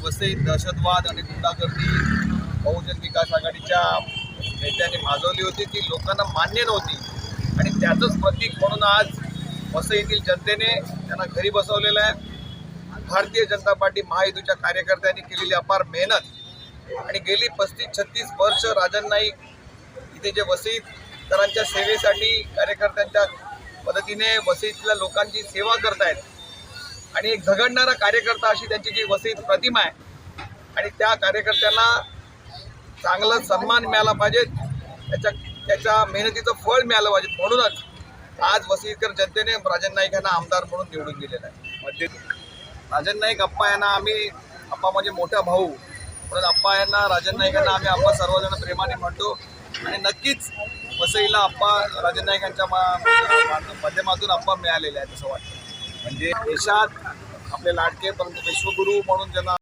वसईत दहशतवाद आणि गुंडागर्दी बहुजन विकास आघाडीच्या नेत्यांनी माजवली होती ती लोकांना मान्य नव्हती आणि त्याचंच प्रतीक म्हणून आज वसईतील जनतेने त्यांना घरी बसवलेलं आहे। भारतीय जनता पार्टी महायुतीच्या कार्यकर्त्यांनी केलेली अपार मेहनत आणि गेली 35-36 वर्ष राजन नाईक इथे जे वसईकरांच्या सेवेसाठी कार्यकर्त्यांच्या मदतीने वसईतल्या लोकांची सेवा करतायत आणि एक झगडणारा कार्यकर्ता अशी त्यांची जी वसईत प्रतिमा आहे आणि त्या कार्यकर्त्यांना चांगला सन्मान मिळाला पाहिजे, त्याच्या मेहनतीचं फळ मिळालं पाहिजे। म्हणूनच आज वसईकर जनतेने राजन नाईक यांना आमदार म्हणून निवडून दिलेलं आहे। राजन नाईक अप्पा यांना आम्ही, अप्पा म्हणजे मोठा भाऊ म्हणून अप्पा यांना, राजन नाईक यांना आम्ही अप्पा सर्वजण प्रेमाने म्हणतो आणि नक्कीच वसईला अप्पा राजन नाईक यांच्या माध्यमातून अप्पा मिळालेले आहेत असं वाटतं। म्हणजे देशात आपले लाडके परंतु विश्वगुरू म्हणून ज्यांना